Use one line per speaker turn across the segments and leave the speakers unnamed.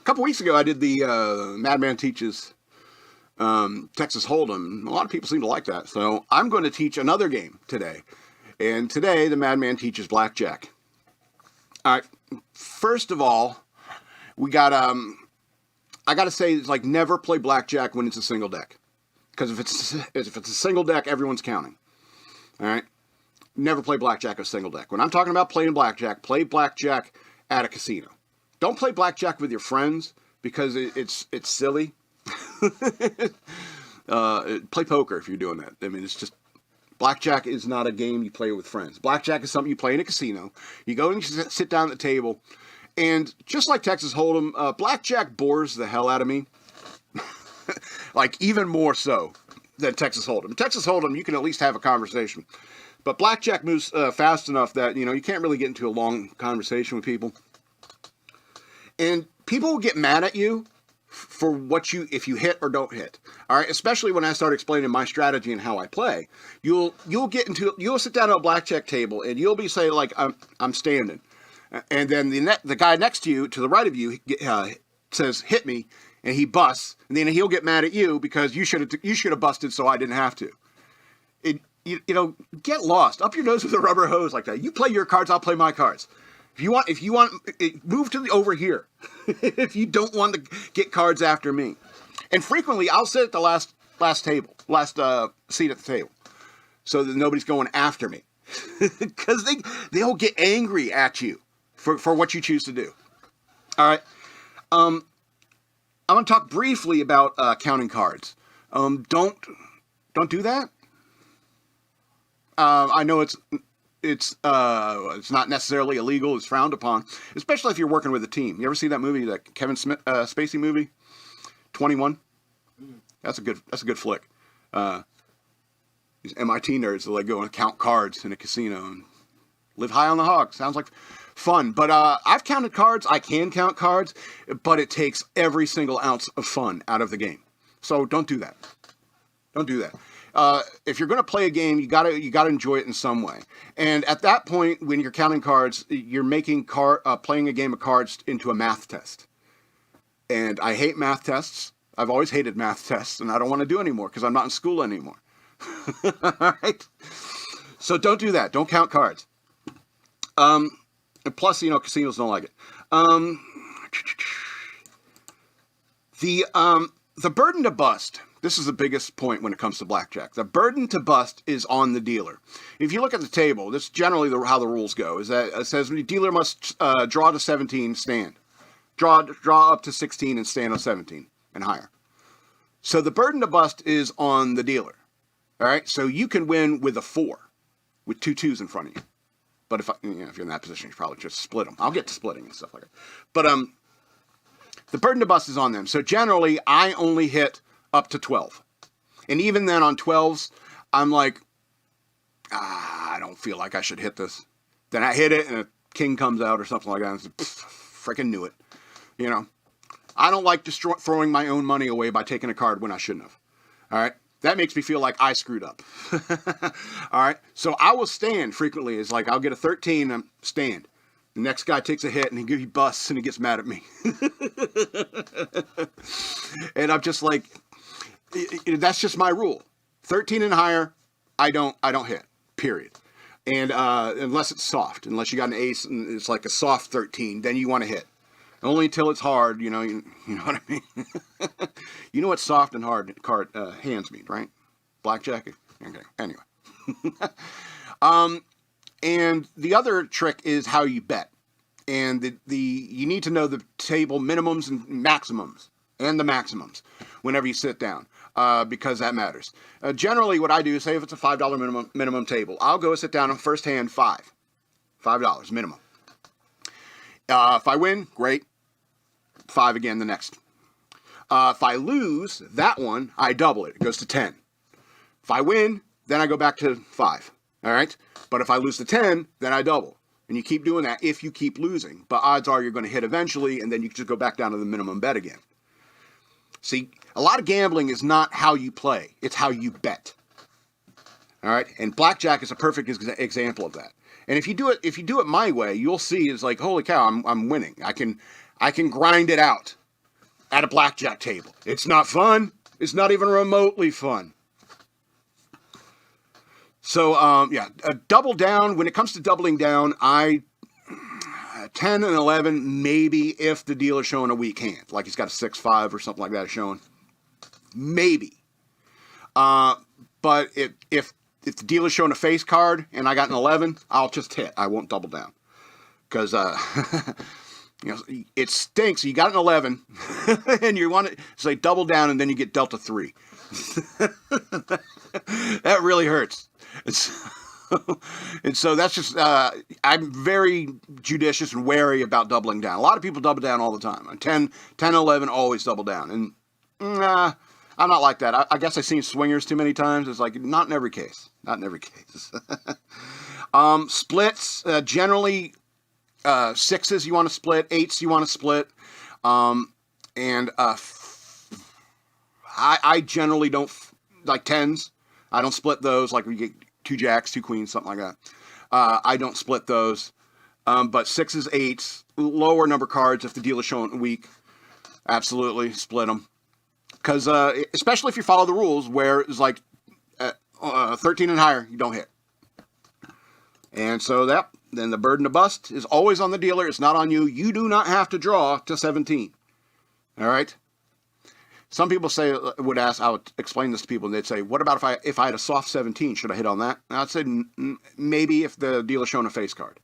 couple weeks ago, I did the Madman Teaches Texas Hold'em. A lot of people seem to like that. So I'm going to teach another game today. And today, the Madman teaches Blackjack. All right. First of all, we got, I got to say, it's like never play Blackjack when it's a single deck. Because if it's a single deck, everyone's counting. All right. Never play Blackjack a single deck. When I'm talking about playing Blackjack, play Blackjack at a casino. Don't play Blackjack with your friends because it's silly. Play poker if you're doing that. I mean, it's just, Blackjack is not a game you play with friends. Blackjack is something you play in a casino. You go and you sit down at the table, and just like Texas Hold'em, Blackjack bores the hell out of me. Like, even more so than Texas Hold'em. Texas Hold'em, you can at least have a conversation. But Blackjack moves fast enough that, you can't really get into a long conversation with people. And people will get mad at you for if you hit or don't hit. All right, especially when I start explaining my strategy and how I play. You'll sit down at a blackjack table and you'll be saying like I'm standing, and then the guy next to you, to the right of you, says hit me, and he busts, and then he'll get mad at you because you should have busted so I didn't have to. Get lost. Up your nose with a rubber hose like that. You play your cards, I'll play my cards. If you want, move to over here. If you don't want to get cards after me. And frequently, I'll sit at the last seat at the table, so that nobody's going after me, because they'll get angry at you for what you choose to do. All right. I'm going to talk briefly about counting cards. Don't do that. I know it's not necessarily illegal. It's frowned upon, especially if you're working with a team. You ever see that movie, that Kevin Spacey movie, 21? That's a good flick. These MIT nerds that go and count cards in a casino and live high on the hog. Sounds like fun. But I've counted cards. I can count cards, but it takes every single ounce of fun out of the game. So don't do that. Don't do that. If you're going to play a game, you gotta enjoy it in some way. And at that point, when you're counting cards, you're making playing a game of cards into a math test. And I hate math tests. I've always hated math tests, and I don't want to do anymore because I'm not in school anymore. All right. So don't do that. Don't count cards. And plus, casinos don't like it. The burden to bust. This is the biggest point when it comes to blackjack. The burden to bust is on the dealer. If you look at the table, this is generally how the rules go. Is that it says the dealer must draw to 17, stand. Draw up to 16 and stand on 17 and higher. So the burden to bust is on the dealer. All right. So you can win with a 4, with 2 2s in front of you. But if you're in that position, you probably just split them. I'll get to splitting and stuff like that. But the burden to bust is on them. So generally, I only hit up to 12. And even then on 12s, I'm like, I don't feel like I should hit this. Then I hit it and a king comes out or something like that. And freaking knew it. I don't like throwing my own money away by taking a card when I shouldn't have. All right. That makes me feel like I screwed up. All right. So I will stand frequently. It's like I'll get a 13 and stand. The next guy takes a hit and he busts and he gets mad at me. And I'm just like, that's just my rule. 13 and higher, I don't hit. Period. And unless it's soft, unless you got an ace and it's like a soft 13, then you want to hit. Only until it's hard, you know what I mean. You know what soft and hard hands mean, right? Blackjack. Okay. Anyway. And the other trick is how you bet. And you need to know the table minimums and maximums, and the maximums whenever you sit down, because that matters. Generally, what I do is, say if it's a $5 minimum table, I'll go sit down on first hand $5 minimum. If I win, great. 5 again the next. If I lose that one, I double it. It goes to 10. If I win, then I go back to 5. All right? But if I lose to 10, then I double. And you keep doing that if you keep losing. But odds are you're going to hit eventually, and then you just go back down to the minimum bet again. See, a lot of gambling is not how you play. It's how you bet. All right? And blackjack is a perfect example of that. And if you do it my way, you'll see it's like, holy cow, I'm winning. I can grind it out. at a blackjack table. It's not fun. It's not even remotely fun. So, yeah, double down. When it comes to doubling down, 10 and 11, maybe if the dealer's showing a weak hand, like he's got a 6-5 or something like that showing. Maybe. But if the dealer's showing a face card and I got an 11, I'll just hit. I won't double down. Because, you know, it stinks. You got an 11 and you want to say double down and then you get dealt a 3. That really hurts. And so that's just, I'm very judicious and wary about doubling down. A lot of people double down all the time. On 10, 11, always double down. And I'm not like that. I guess I've seen swingers too many times. It's like, not in every case. Not in every case. Splits, generally, 6s you want to split, 8s you want to split. And I generally don't, like 10s, I don't split those. Like we get 2 jacks, 2 queens, something like that. I don't split those. But 6s, 8s, lower number cards if the dealer's showing weak, absolutely split them. Because especially if you follow the rules where it's like 13 and higher, you don't hit. And so then the burden to bust is always on the dealer. It's not on you. You do not have to draw to 17. All right? Some people would ask, I would explain this to people, and they'd say, what about if I had a soft 17? Should I hit on that? And I'd say, maybe if the dealer's showing a face card.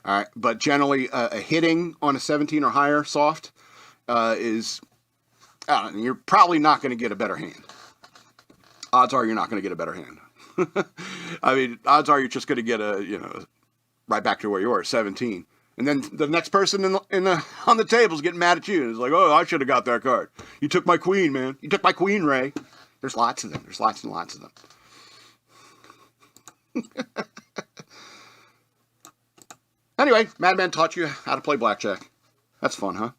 All right? But generally, a hitting on a 17 or higher soft is, you're probably not going to get a better hand. Odds are you're not going to get a better hand. I mean, odds are you're just going to get right back to where you were, 17. And then the next person on the table is getting mad at you. It's like, oh, I should have got that card. You took my queen, man. You took my queen, Ray. There's lots of them. There's lots and lots of them. Anyway, Madman taught you how to play blackjack. That's fun, huh?